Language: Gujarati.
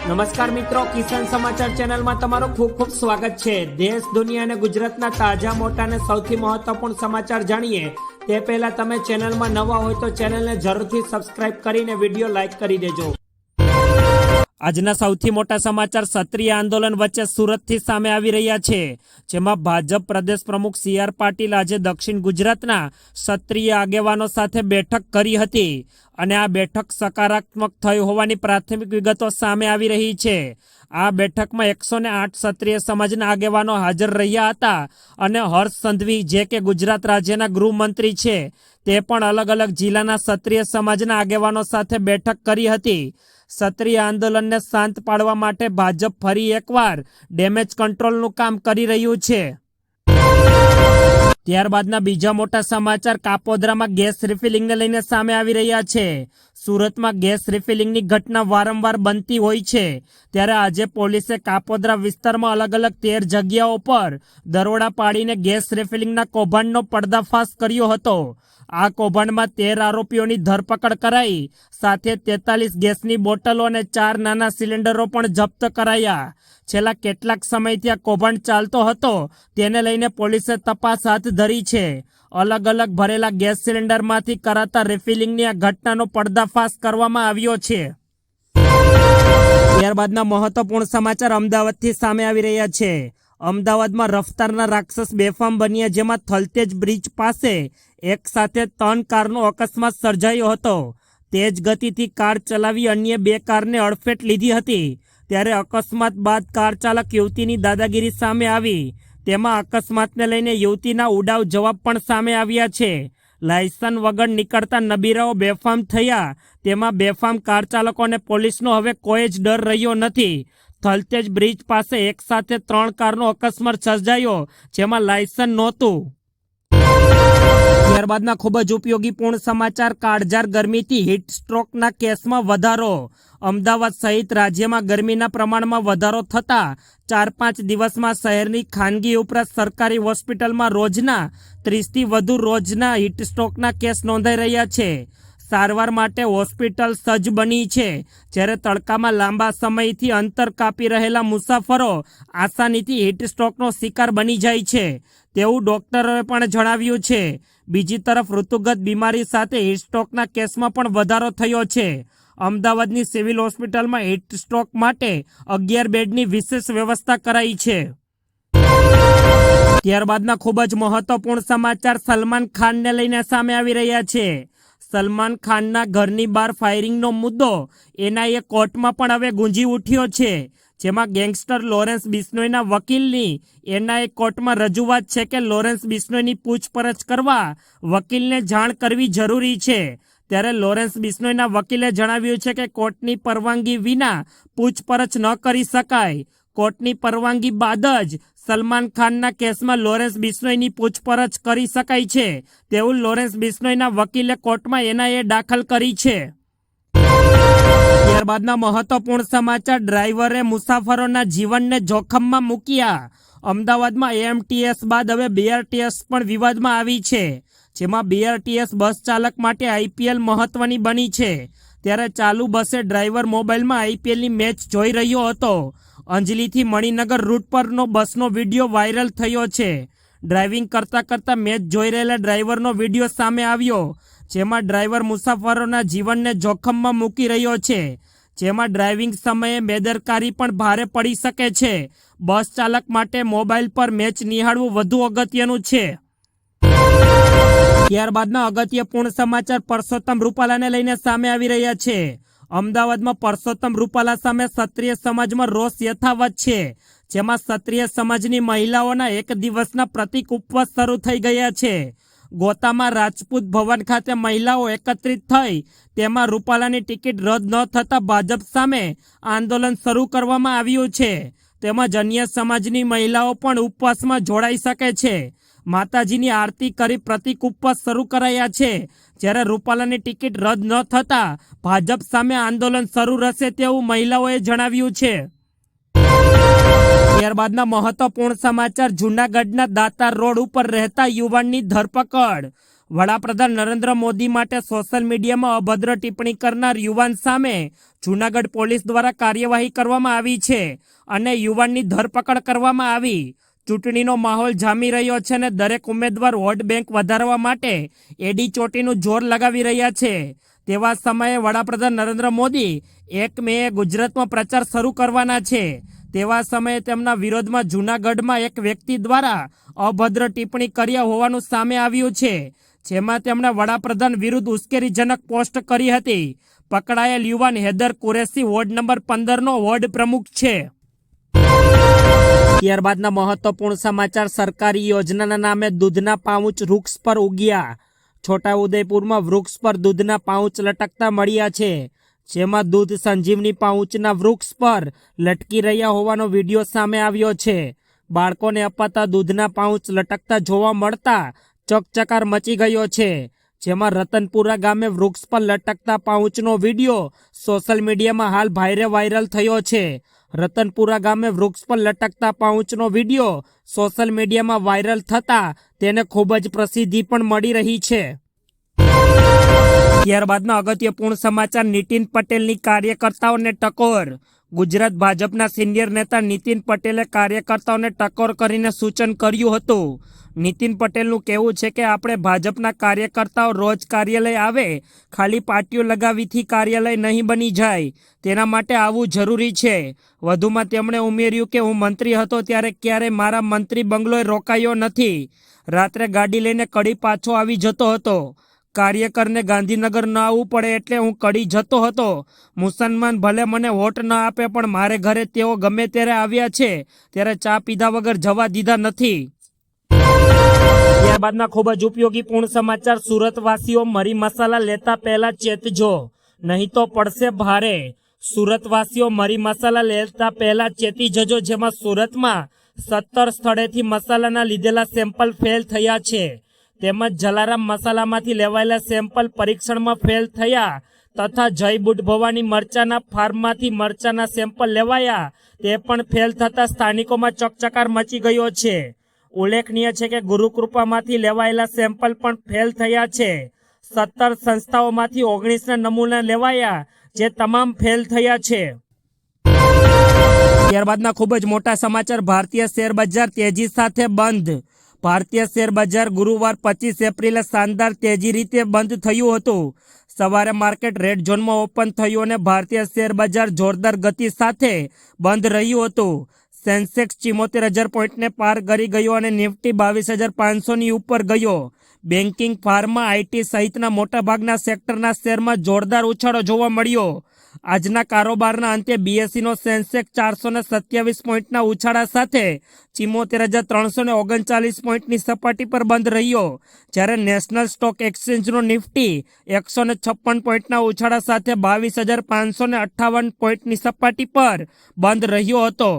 નમસ્કાર મિત્રો, કિસાન સમાચાર ચેનલમાં તમારું ખૂબ ખૂબ સ્વાગત છે। દેશ, દુનિયા અને ગુજરાતના તાજા, મોટા અને સૌથી મહત્વપૂર્ણ સમાચાર જાણીએ તે પહેલા તમે ચેનલમાં નવા હોય તો ચેનલને જરૂરથી સબસ્ક્રાઇબ કરીને વિડીયો લાઈક કરી દેજો। આજના સૌથી મોટા સમાચાર ક્ષત્રિય આંદોલન વચ્ચે સુરતથી સામે આવી રહ્યા છે, જેમાં ભાજપ પ્રદેશ પ્રમુખ CR પાટીલ આજે દક્ષિણ ગુજરાતના ક્ષત્રિય આગેવાનો સાથે બેઠક કરી હતી અને આ બેઠક સકારાત્મક થઈ હોવાની પ્રાથમિક વિગતો સામે આવી રહી છે। આ બેઠકમાં 108 ક્ષત્રિય સમાજના આગેવાનો હાજર રહ્યા હતા અને હર્ષ સંઘવી, જે કે ગુજરાત રાજ્યના ગૃહમંત્રી છે, તે પણ અલગ અલગ જિલ્લાના ક્ષત્રિય સમાજના આગેવાનો સાથે બેઠક કરી હતી। ક્ષત્રિય આંદોલનને શાંત પાડવા માટે ભાજપ ફરી એકવાર ડેમેજ કંટ્રોલનું કામ કરી રહ્યું છે। ત્યારબાદના બીજા મોટા સમાચાર કાપોદ્રામાં ગેસ રિફિલિંગને લઈને સામે આવી રહ્યા છે। સુરતમાં ગેસ રિફિલિંગની ઘટના વારંવાર બનતી હોય છે, ત્યારે આજે પોલીસે કાપોદ્રા વિસ્તારમાં અલગ અલગ 13 જગ્યાઓ પર દરોડા પાડીને ગેસ રિફિલિંગના કૌભાંડનો પર્દાફાશ કર્યો હતો। આ કૌભાંડમાં 13 આરોપીઓની ધરપકડ કરાઈ, સાથે 43 ગેસની બોટલો અને 4 નાના સિલિન્ડરો પણ જપ્ત કરાયા। છેલ્લા કેટલાક સમયથી આ કૌભાંડ ચાલતો હતો, તેને લઈને પોલીસે તપાસ હાથ ધરી છે। અલગ અલગ ભરેલા ગેસ સિલિન્ડરમાંથી કરાતા રિફિલિંગની આ ઘટનાનો પર્દાફાશ કરવામાં આવ્યો છે। ત્યારબાદના મહત્વપૂર્ણ સમાચાર અમદાવાદથી સામે આવી રહ્યા છે। અમદાવાદમાં રફતારના રાક્ષસ બેફામ બન્યા, જેમાં થલતેજ બ્રિજ પાસે એક સાથે 3 કારનો અકસ્માત સર્જાયો હતો। તેજ ગતિથી કાર ચલાવી અન્ય 2 કારને અડફેટ લીધી હતી, ત્યારે અકસ્માત બાદ કાર ચાલક યુવતીની દાદાગીરી સામે આવી। તેમાં અકસ્માતને લઈને યુવતીના ઉડાવ જવાબ પણ સામે આવ્યા છે। લાયસન્સ વગર નીકળતા નબીરાઓ બેફામ થયા, તેમાં બેફામ કાર ચાલકોને પોલીસનો હવે કોઈ જ ડર રહ્યો નથી। થલતેજ બ્રિજ પાસે એક સાથે 3 કારનો અકસ્માત સર્જાયો, જેમાં લાયસન્સ નહોતું। ત્યારબાદના ખૂબ જ ઉપયોગીપૂર્ણ સમાચાર કાળઝાળ ગરમીથી હીટ સ્ટ્રોકના કેસમાં વધારો। અમદાવાદ સહિત રાજ્યમાં ગરમીના પ્રમાણમાં વધારો થતાં 4-5 દિવસમાં શહેરની ખાનગી ઉપરાંત સરકારી હોસ્પિટલમાં રોજના 30થી વધુ રોજના હીટ સ્ટ્રોકના કેસ નોંધાઈ રહ્યા છે। સારવાર માટે હોસ્પિટલ સજ્જ બની છે, જ્યારે તડકામાં લાંબા સમયથી અંતર કાપી રહેલા મુસાફરો આસાનીથી હીટ સ્ટ્રોકનો શિકાર બની જાય છે, તેવું ડોક્ટરોએ પણ જણાવ્યું છે। બીજી તરફ ઋતુગત બીમારી સાથે હીટ સ્ટ્રોકના કેસમાં પણ વધારો થયો છે। અમદાવાદની સિવિલ હોસ્પિટલમાં હીટ સ્ટ્રોક માટે 11 બેડની વિશેષ વ્યવસ્થા કરાઈ છે। ત્યારબાદના ખૂબ જ મહત્વપૂર્ણ સમાચાર સલમાન ખાનને લઈને સામે આવી રહ્યા છે। સલમાન ખાનના ઘરની બહાર ફાયરિંગનો મુદ્દો NIA કોર્ટમાં પણ હવે ગુંજી ઉઠ્યો છે, જેમાં ગેંગસ્ટર લોરેન્સ બિશ્નોઈના વકીલની NIA કોર્ટમાં રજૂઆત છે કે લોરેન્સ બિશ્નોઈની પૂછપરછ કરવા વકીલને જાણ કરવી જરૂરી છે। ત્યારે લોરેન્સ બિશ્નોઈના વકીલે જણાવ્યું છે કે કોર્ટની પરવાનગી વિના પૂછપરછ ન કરી શકાય। કોર્ટની પરવાનગી બાદ જ સલમાન ખાનના કેસમાં લોરેન્સ બિશ્નોઈની પૂછપરછ કરી શકાય છે, તેવું લોરેન્સ બિશ્નોઈના વકીલે કોર્ટમાં NIA દાખલ કરી છે। ત્યારબાદના મહત્વપૂર્ણ સમાચાર ડ્રાઈવરે મુસાફરોના જીવનને જોખમમાં મૂક્યા। અમદાવાદમાં AMTS બાદ હવે BRTS પણ વિવાદમાં આવી છે, જેમાં BRTS બસ ચાલક માટે IPL મહત્વની બની છે। ત્યારે ચાલુ બસે ડ્રાઈવર મોબાઈલમાં IPLની મેચ જોઈ રહ્યો હતો। અંજલીથી મણિનગર રૂટ પરનો બસનો વિડીયો વાયરલ થયો છે। ડ્રાઇવિંગ કરતા મેચ જોઈ રહેલા ડ્રાઈવરનો વિડીયો સામે આવ્યો, જેમાં ડ્રાઈવર મુસાફરોના જીવનને જોખમમાં મૂકી રહ્યો છે, જેમાં ડ્રાઇવિંગ સમયે બેદરકારી પણ ભારે પડી શકે છે। બસ ચાલક માટે મોબાઈલ પર મેચ નિહાળવું વધુ અગત્યનું છે। ત્યારબાદના અગત્યપૂર્ણ સમાચાર પરસોત્તમ રૂપાલાને લઈને સામે આવી રહ્યા છે। અમદાવાદમાં પરસોત્તમ રૂપાલા સામે ક્ષત્રિય સમાજમાં રોષ યથાવત છે, જેમાં ક્ષત્રિય સમાજની મહિલાઓના 1 દિવસના પ્રતિક ઉપવાસ શરૂ થઈ ગયા છે। ગોતામાં રાજપૂત ભવન ખાતે મહિલાઓ એકત્રિત થઈ, તેમાં રૂપાલાની ટિકિટ રદ ન થતાં ભાજપ સામે આંદોલન શરૂ કરવામાં આવ્યું છે। તેમજ અન્ય સમાજની મહિલાઓ પણ ઉપવાસમાં જોડાઈ શકે છે। માતાજીની આરતી કરી પ્રતિક ઉપવાસ શરૂ કરાયા છે, જ્યારે રૂપાલાની ટિકિટ રદ ન થતાં ભાજપ સામે આંદોલન શરૂ રહેશે તેવું મહિલાઓએ જણાવ્યું છે। ત્યારબાદના મહત્વપૂર્ણ સમાચાર જૂનાગઢના દાતાર રોડ ઉપર રહેતા યુવાનની ધરપકડ। વડાપ્રધાન નરેન્દ્ર મોદી માટે સોશિયલ મીડિયામાં અભદ્ર ટિપ્પણી કરનાર યુવાન સામે જૂનાગઢ પોલીસ દ્વારા કાર્યવાહી કરવામાં આવી છે અને યુવાનની ધરપકડ કરવામાં આવી. ચૂંટણીનો માહોલ જામી રહ્યો છે અને દરેક ઉમેદવાર વોટ બેંક વધારવા માટે એડી ચોટીનું જોર લગાવી રહ્યા છે. તેવા સમયે વડાપ્રધાન નરેન્દ્ર મોદી 1 મેએ ગુજરાતમાં પ્રચાર શરૂ કરવાના છે. તેવા સમયે તેમના વિરોધમાં જૂનાગઢમાં એક વ્યક્તિ દ્વારા અભદ્ર ટિપ્પણી કર્યા હોવાનું સામે આવ્યું છે, જેમાં તેમણે વડાપ્રધાન વિરુદ્ધ ઉશ્કેરણીજનક પોસ્ટ કરી હતી. પકડાયેલ યુવાન હૈદર કુરેશી વોર્ડ નંબર 15નો વોર્ડ પ્રમુખ છે. ત્યારબાદના મહત્વપૂર્ણ સમાચાર. સરકારી યોજનાના નામે દૂધના પાઉચ વૃક્ષ પર ઉગ્યા. છોટાઉદેપુરમાં વૃક્ષ પર દૂધના પાઉચ લટકતા મળ્યા છે, જેમાં દૂધ સંજીવની પાઉચના વૃક્ષ પર લટકી રહ્યા હોવાનો વિડીયો સામે આવ્યો છે. બાળકોને અપાતા દૂધના પાઉચ લટકતા જોવા મળતા ચકચકાર મચી ગયો છે, જેમાં રતનપુરા ગામે વૃક્ષ પર લટકતા પાઉચનો વિડીયો સોશિયલ મીડિયામાં હાલ વાયરલ થયો છે. રતનપુરા ગામે વૃક્ષ પર લટકતા પાઉચનો વિડીયો સોશિયલ મીડિયામાં વાયરલ થતા તેને ખૂબ જ પ્રસિદ્ધિ પણ મળી રહી છે. ત્યારબાદના અગત્યપૂર્ણ સમાચાર. નીતિન પટેલની કાર્યકર્તાઓને ટકોર. ગુજરાત ભાજપના સિનિયર નેતા નીતિન પટેલે કાર્યકર્તાઓને ટકોર કરીને સૂચન કર્યું હતું. નીતિન પટેલનું કહેવું છે કે આપણે ભાજપના કાર્યકર્તાઓ રોજ કાર્યાલય આવે, ખાલી પાટીઓ લગાવીથી કાર્યાલય નહીં બની જાય, તેના માટે આવવું જરૂરી છે. વધુમાં તેમણે ઉમેર્યું કે હું મંત્રી હતો ત્યારે ક્યારેય મારા મંત્રી બંગલોએ રોકાયો નથી. રાત્રે ગાડી લઈને કડી પાછો આવી જતો હતો. કાર્યકરને ગાંધીનગર ન આવવું પડે એટલે હું કડી જતો હતો. મુસલમાન ભલે મને વોટ ન આપે પણ મારે ઘરે તેઓ ગમે ત્યારે આવ્યા છે ત્યારે ચા પીધા વગર જવા દીધા નથી. ત્યારબાદના ખૂબ જ ઉપયોગી પૂર્ણ સમાચાર. સુરતવાસીઓ મરી મસાલા લેતા પહેલા ચેતજો, નહીં તો પડશે ભારે. સુરતવાસીઓ મરી મસાલા લેતા પહેલા ચેતી જજો, જેમાં સુરતમાં 17 સ્થળેથી મસાલાના લીધેલા સેમ્પલ ફેલ થયા છે, તેમજ જલારામ મસાલામાંથી લેવાયેલા સેમ્પલ પરીક્ષણમાં ફેલ થયા તથા જય બુટ ભવાની મરચાના ફાર્મમાંથી મરચાના સેમ્પલ લેવાયા, તે પણ ફેલ થતા સ્થાનિકોમાં ચકચકાર મચી ગયો છે. ઉલ્લેખનીય છે કે ગુરુકૃપામાંથી લેવાયેલા સેમ્પલ પણ ફેલ થયા છે. 17 સંસ્થાઓમાંથી 19ના નમૂના લેવાયા, જે તમામ ફેલ થયા છે. ત્યારબાદના ખૂબ જ મોટા સમાચાર. ભારતીય શેર બજાર તેજી સાથે બંધ. ભારતીય શેર બજાર ગુરુવાર 25 એપ્રિલે શાનદાર તેજી રીતે બંધ થયું હતું. સવારે માર્કેટ રેડ ઝોનમાં ઓપન થયું અને ભારતીય શેર બજાર જોરદાર ગતિ સાથે બંધ રહ્યું હતું. સેન્સેક્સ 74,000 પોઈન્ટને પાર કરી ગયો અને નિફ્ટી 22,500ની ઉપર ગયો. બેન્કિંગ, ફાર્મા, આઈટી સહિતના મોટાભાગના સેક્ટરના શેરમાં જોરદાર ઉછાળો જોવા મળ્યો. આજના કારોબારના અંતે બીએસસીનો સેન્સેક્સ 427 પોઈન્ટના ઉછાળા સાથે 74,339 પોઈન્ટની સપાટી પર બંધ રહ્યો, જ્યારે નેશનલ સ્ટોક એક્સચેન્જનો નિફ્ટી 156 પોઈન્ટના ઉછાળા સાથે 22,558 પોઈન્ટની સપાટી પર બંધ રહ્યો હતો.